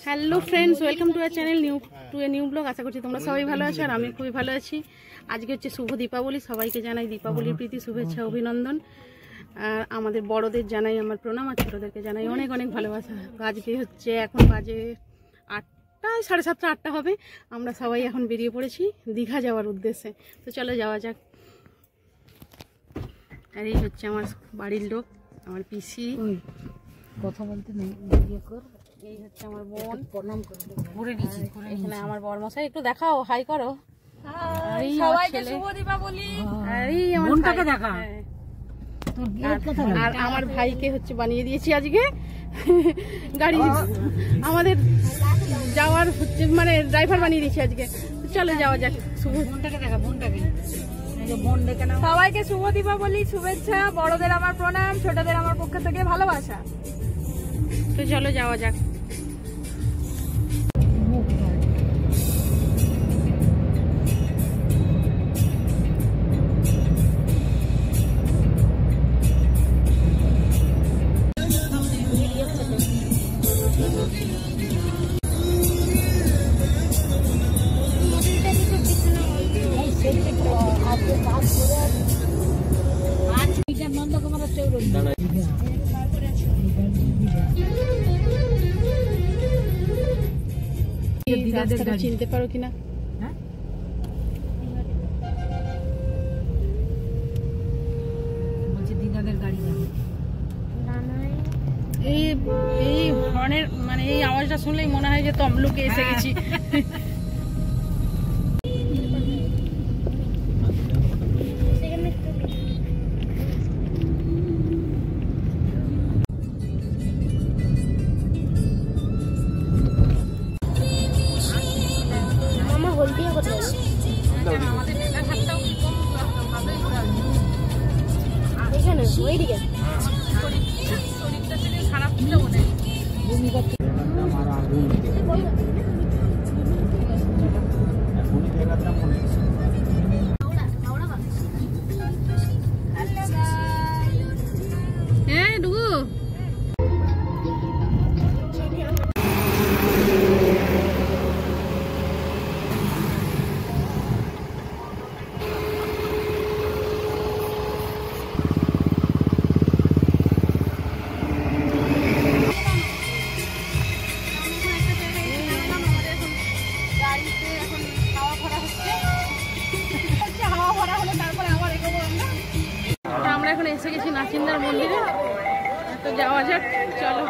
Hello friends, welcome to our channel new blog. আশা করছি তোমরা সবাই ভালো আছো আর আমি খুবই ভালো আছি। আজকে হচ্ছে শুভ দীপাবলি, সবাইকে জানাই দীপাবলির প্রীতি শুভেচ্ছা অভিনন্দন। আর আমাদের বড়দের জানাই আমার প্রণাম আর ছোটোদেরকে জানাই অনেক অনেক ভালোবাসা। তো আজকে হচ্ছে এখন বাজে 8টা, 7:30, 8টা হবে। আমরা সবাই এখন বেরিয়ে পড়েছি দীঘা যাওয়ার উদ্দেশ্যে। তো চলো যাওয়া যাক। আর এই হচ্ছে আমার বাড়ির লোক, আমার পিসি। কথা বলতে নেই, এই হচ্ছে আমার বোন, প্রণাম করে দিচ্ছি। এখানে আমার বড়মশাই, একটু দেখাও, হাই করো। সবাইকে শুভ দীপাবলি। বোনটাকে দেখা। আর আমার ভাইকে হচ্ছে বানিয়ে দিয়েছি আজকে গাড়ি, আমাদের যাওয়ার হচ্ছে মানে ড্রাইভার বানিয়ে দিয়েছি আজকে। চলো যাওয়া যাক। শুভ বোনটাকে দেখা, বোনটাকে বোন ডেকে নাও। সবাইকে শুভ দীপাবলি শুভেচ্ছা। বড়দের আমার প্রণাম, ছোটদের আমার পক্ষ থেকে ভালোবাসা। তো চলো যাওয়া যাক। চিনতে পারো কিনা? এই হর্নের মানে এই আওয়াজটা শুনলেই মনে হয় যে তমলুকে এসে গেছি। আমরা এখন এসে গেছি নাচিন্দার মন্দিরে। তো যাওয়া যাক, চলো।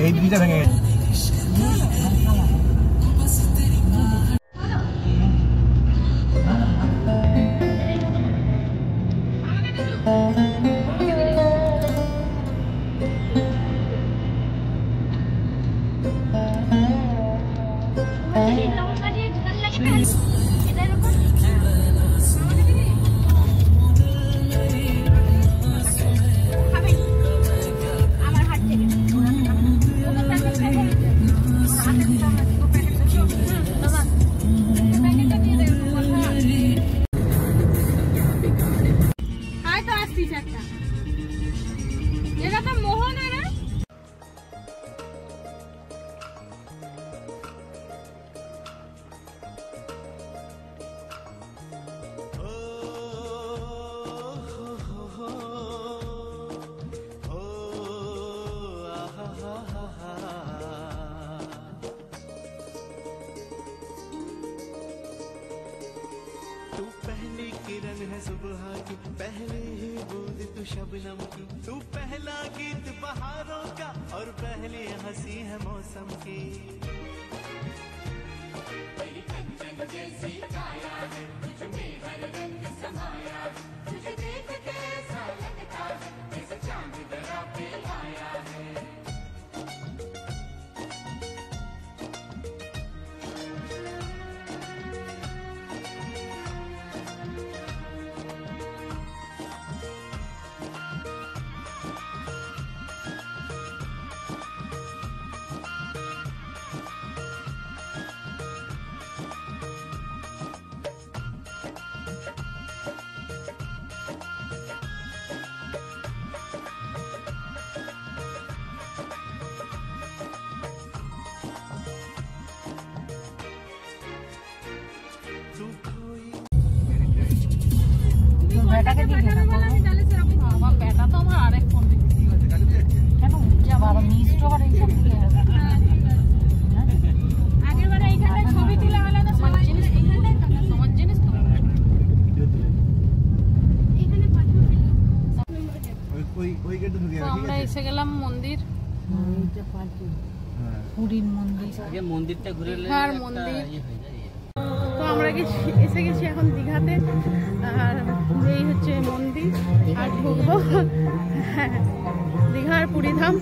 এই ব্রিজটা ভেঙে গেছে। तू पहली किरण है सुबह की, पहली ही बूंद शबनम तू पहला गीत बहारों का और पहली हंसी है मौसम की तेरी कंचन जैसी काया है तुझ में हर रंग समाया तुझे देख के ऐसा लगता है जैसे चांद धरा पे आया है বেটাকে দিয়ে দেন আমার বেটা তো আমার আরেক ফোন কেন বাবা মিষ্ট আবার এইসব দিয়ে আগের বারে এইখানে ছবি তোলা হলো না সবাই জিনিস এইখানে তোমার জিনিস তো ওই গেটে ঢুকে তো আমরা এসে গেলাম মন্দির এইটা পার্টি পুরীর মন্দির আগে মন্দিরটা ঘুরে দীঘার মন্দির। তো আমরা এসে গেছি এখন দীঘাতে, আর এই হচ্ছে মন্দির, আর ঢুকবো দীঘার পুরীধাম।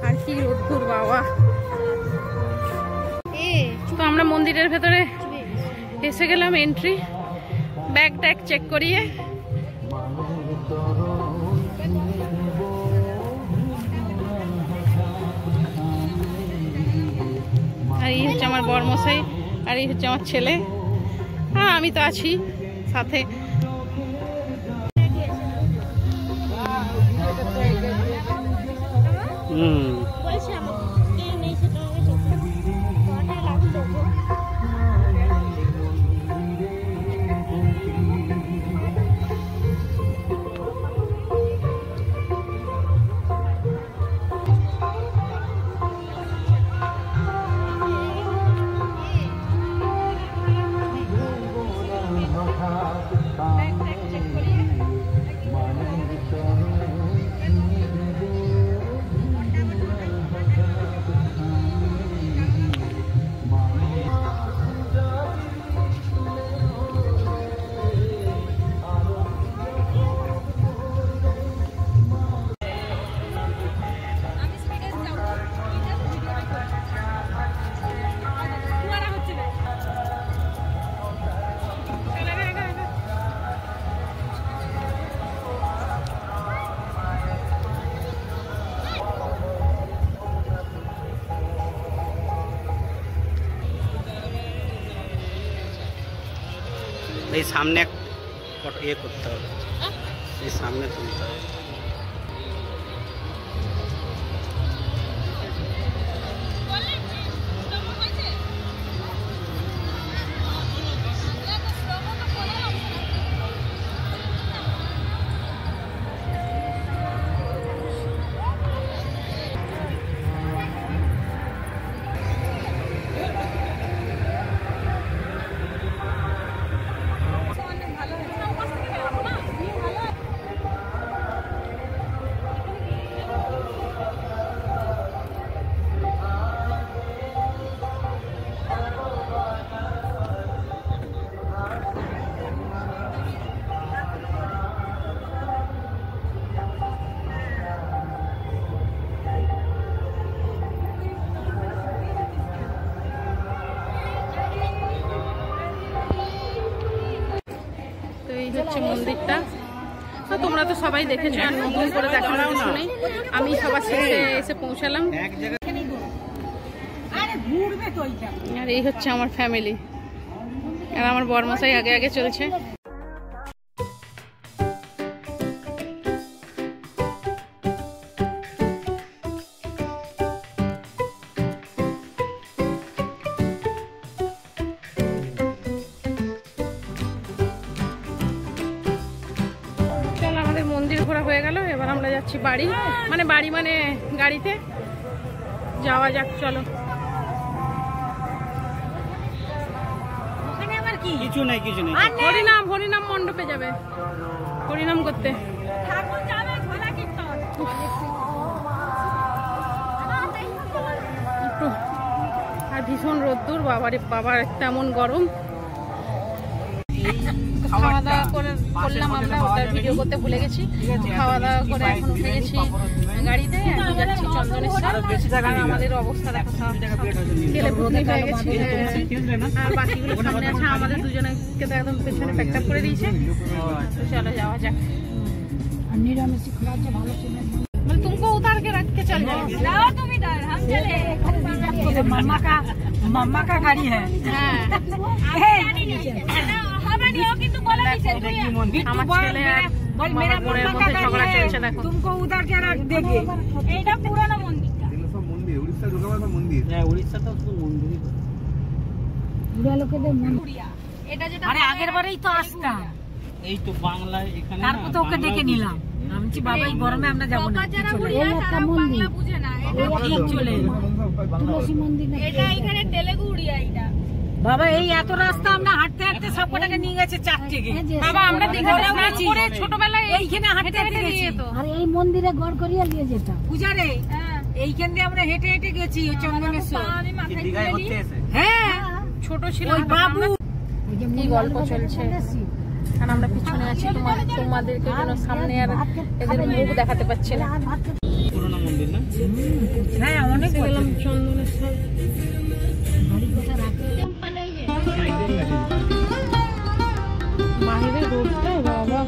আর কি রোদ্দুর বাবা। তো আমরা মন্দিরের ভেতরে এসে গেলাম, এন্ট্রি ব্যাগ ট্যাগ চেক করিয়ে। আর এই হচ্ছে আমার বরমশাই, আর এই হচ্ছে আমার ছেলে, হ্যাঁ আমি তো আছি সাথে। এই সামনে ইয়ে করতে হবে, এই সামনে তুলতে হবে। এই হচ্ছে মন্দিরটা। তো তোমরা তো সবাই দেখেছো, আর নতুন করে দেখানোর কিছু নেই। আমি সবার শেষে এসে পৌঁছালাম। আর এই হচ্ছে আমার ফ্যামিলি, আর আমার বরমশাই আগে আগে চলছে। মন্দির ঘোরা হয়ে গেল, এবার আমরা যাচ্ছি বাড়ি, মানে গাড়িতে যাওয়া যাক। চলো। ওখানে আবার কি নাকি? কিছু নাই কিছু নাই। হরিনাম হরিনাম মণ্ডপে যাবে হরিনাম করতে। ঠাকুর যাবে ঝোলা কীর্তন। একটু আর ভীষণ রোদ্দুর, বাবারে বাবার তেমন গরম। খাওয়া দাওয়া করলাম আমরা, ওটার ভিডিও করতে ভুলে গেছি। খাওয়া দাওয়া করে এখন উঠে গেছি গাড়িতে, এখন যাচ্ছি চন্দনেশ্বর। আর আমাদের অবস্থা দেখো, তেলে ভর্তি হয়ে গেছে। আর বাকিগুলো সামনে আছে, আমাদের দুজনকে তো একদম পেছনে প্যাকআপ করে দিয়েছে। তো চলো যাওয়া যাক। মানে तुमको उतार के रख के चल जाएंगे। जाओ तुम इधर, हम चले। मम्मा का गाड़ी है। আমার ছেলে আর আমার বোনের মধ্যে ঝগড়া চলছে দেখো। तुमको उधर के रख देंगे। এটা পুরনো মন্দিরটা। এগুলো সব মন্দির, উড়িষ্যা ঢোকাবার সব মন্দির। হ্যাঁ উড়িষ্যা তো শুধু মন্দিরই। এটা যেটা আরে আগের বারেই তো আসতাম, এই তো বাংলা এখানে তারপর তো ওকে ডেকে নিলাম। আমি বলছি বাবা এই গরমে আমরা যাবো না, যারা বুড়িয়া তারা বাংলা বুঝে না। এটা ঠিক চলে এলো। এটা এখানে তেলেগু উড়িয়া। এটা বাবা এই এত রাস্তা আমরা হাঁটতে হাঁটতে সব কটাকে নিয়ে গেছে 4 থেকে। বাবা আমরা দীঘাতে করে ছোটবেলায় এইখানে হাঁটতে হাঁটতে গেছি তো। আর এই মন্দিরে গড় করিয়া নিয়ে যেতাম। পূজারে এইখান দিয়ে আমরা হেঁটে হেঁটে গেছি চন্দনেশ্বর। আমি মাথায় দীঘায় তুলে ঘুরতে এসে হ্যাঁ ছোট ছিল ওই বাবু কি গল্প চলছে। আর আমরা পিছনে আছি, তোমাদেরকে যেন সামনে আর এদের মুখ দেখাতে পাচ্ছি না। পুরোনো মন্দির না? হ্যাঁ অনেক গেলাম চন্দনেশ্বর। বাইরে রোডটা বাবা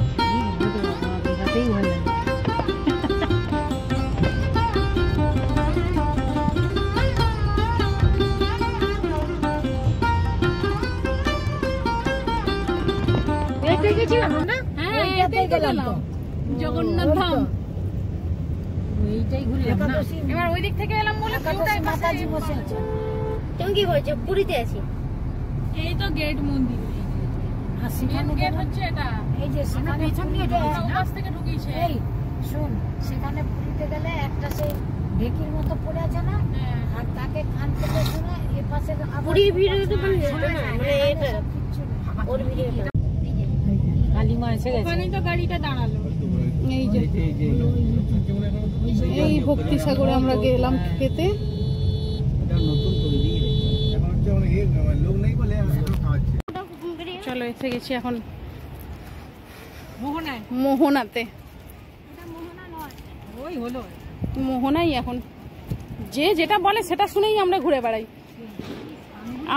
জগন্নাথ ধাম। এইটাই ঘুরলাম না। এবার ওই দিক থেকে এলাম বলে মাতাজি বসে আছে। তুমি কি বলছো? পুরীতে আছি। এই তো গেট মন্দির। আর সেখানে গেট হচ্ছে এটা। এই যে সেখানে পেছন দিয়ে ঢুকেছি না? পাশ থেকে ঢুকিয়েছে। এই শুন, সেখানে পুরীতে গেলে একটা সেই ঢেকির মতো পড়ে আছে না, আর তাকে কান থেকে শুনে এ পাশে পুরী ভিডিওতে মানে এটা ওর ভিডিওটা। কালিমা এসে গেছে। ওখানেই তো গাড়িটা দাঁড়ালো। এই যে এই ভক্তি সাগরে আমরা গেলাম খেতে। এটা নতুন করে দিয়ে এখন হচ্ছে অনেক লোক নেই বলে এখন খাওয়াচ্ছে। চলো এসে গেছি এখন মোহনায় মোহনাতে। ওই হলো মোহনাই এখন যে যেটা বলে সেটা শুনেই আমরা ঘুরে বেড়াই।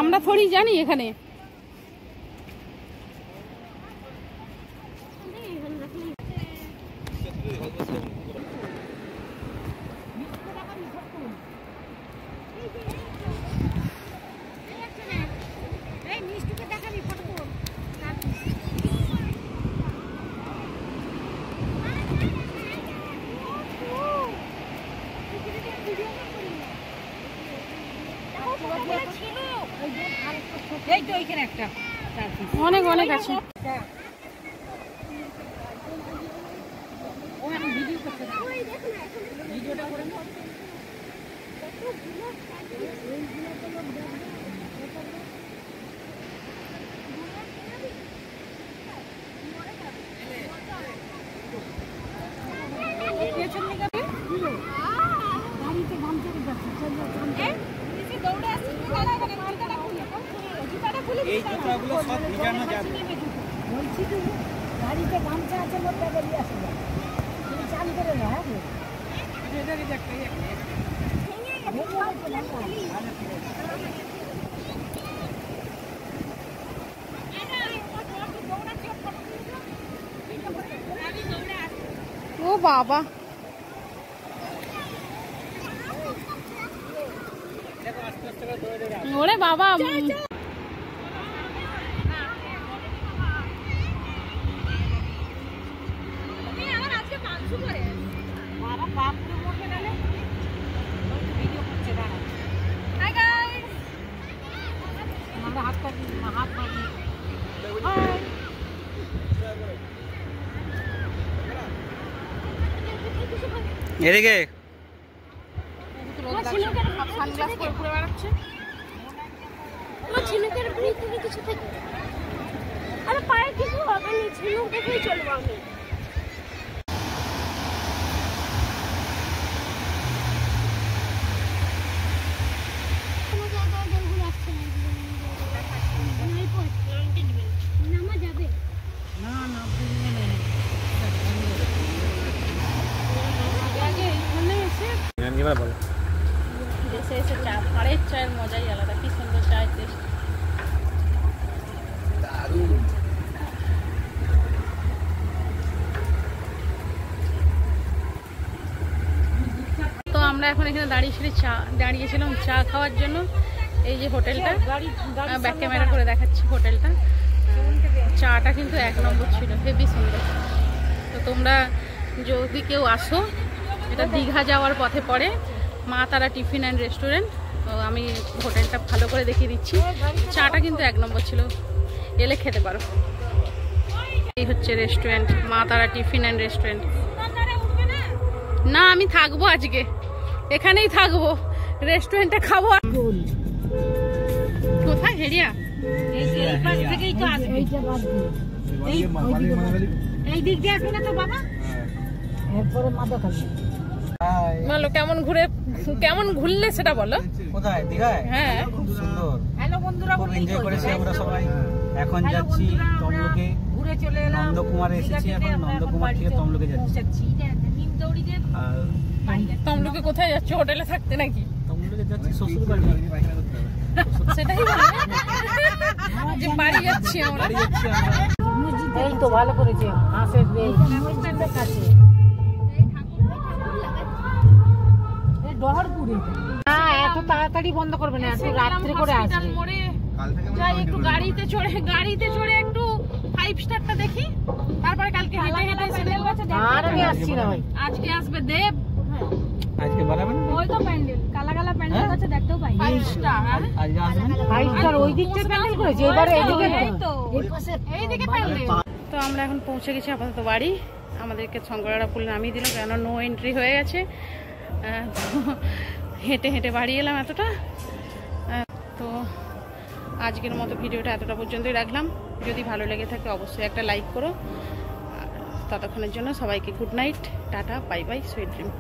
আমরা থোড়ি জানি এখানে। এই তো এইখানে একটা অনেক অনেক আছে। ও এখন ভিডিও করতে না, ভিডিওটা করে নাও। গাড়িতে গামছা যাচ্ছে। দৌড়ে আসছি জুতাটা খুলে এই জুতাগুলো সব ভিজানো যাবে। বলছি তো গাড়িতে গামছা আছে, মোটা বেরিয়ে আসবে। তুমি চান করে না হ্যাঁ ও বাবা ওরে বাবা বাবা বাপরে মোটে গেলে ভিডিও করছে দাঁড়া। Hi guys. আমরা হাত পা এদিকে সানগ্লাস পরে ঘুরে বেড়াচ্ছে। আমার ঝিনুকের উপরে তুমি কিছু থেকে আরে পায়ে কিছু হবে না, ঝিনুক দেখেই চলবো আমি। দেশে এসে চা, ভাড়ের চায়ের মজাই আলাদা। কি সুন্দর চায়ের টেস্ট। তো আমরা এখন এখানে দাঁড়িয়েছিলাম চা খাওয়ার জন্য। এই যে হোটেলটা, ব্যাক ক্যামেরা করে দেখাচ্ছি হোটেলটা। চাটা কিন্তু 1 নম্বর ছিল, হেভি সুন্দর। তো তোমরা যদি কেউ আসো, এটা দীঘা যাওয়ার পথে পড়ে, মা তারা টিফিন অ্যান্ড রেস্টুরেন্ট। তো আমি হোটেলটা ভালো করে দেখিয়ে দিচ্ছি। চাটা কিন্তু 1 নম্বর ছিল, এলে খেতে পারো। এই হচ্ছে রেস্টুরেন্ট, মা তারা টিফিন অ্যান্ড রেস্টুরেন্ট। না, আমি থাকবো আজকে, এখানেই থাকবো, রেস্টুরেন্টে খাবো। কোথায় হেরিয়া? এই দিক দিয়ে আসবে না তো বাবা, এরপরে মাদকালি। বলো কেমন ঘুরলে সেটা বলো। কোথায়? দীঘায়? হ্যাঁ, খুব সুন্দর, হ্যালো বন্ধুরা, খুব এনজয় করেছি আমরা সবাই। এখন যাচ্ছি তমলুকে, ঘুরে চলে এলাম। নন্দকুমারে এসেছি, এখন নন্দকুমার থেকে তমলুকে যাচ্ছি। আর তমলুকে কোথায় যাচ্ছ? হোটেলে থাকতে নাকি? তমলুকে যাচ্ছি শ্বশুর বাড়ি। সেটাই বলে যে বাড়ি যাচ্ছি আমরা। বাড়ি যাচ্ছি আমরা। এই তো ভালো করেছে, হাঁসের মসজিদের কাছে। এই ডহরপুরে। হ্যাঁ, এত তাড়াতাড়ি বন্ধ করবে না, একটু রাত্রে করে আসবে। মোড়ে যাই, একটু গাড়িতে চড়ে একটু 5 স্টারটা দেখি, তারপরে কালকে হেঁটে এসে দেখবো। আর আমি আসছি না ভাই। আজকে আসবে দেব, আজকে বানাবেন? ওই তো প্যান্ডেল, কালা কালা প্যান্ডেল আছে, দেখতেও পাই। 5 স্টার। আজকে আসবেন? 5 স্টার ওই দিকটা প্যান্ডেল করেছে, এবারে এদিকে এই তো এইদিকে প্যান্ডেল। তো আমরা এখন পৌঁছে গেছি আপাতত বাড়ি। আমাদেরকে শঙ্করারা পুল নামিয়ে দিল, কেন নো এন্ট্রি হয়ে গেছে। হেঁটে হেঁটে বাড়ি এলাম এতটা। তো আজকের মতো ভিডিওটা এতটা পর্যন্তই রাখলাম। যদি ভালো লেগে থাকে অবশ্যই একটা লাইক করো। ততক্ষণের জন্য সবাইকে good night, tata, bye bye, sweet dream.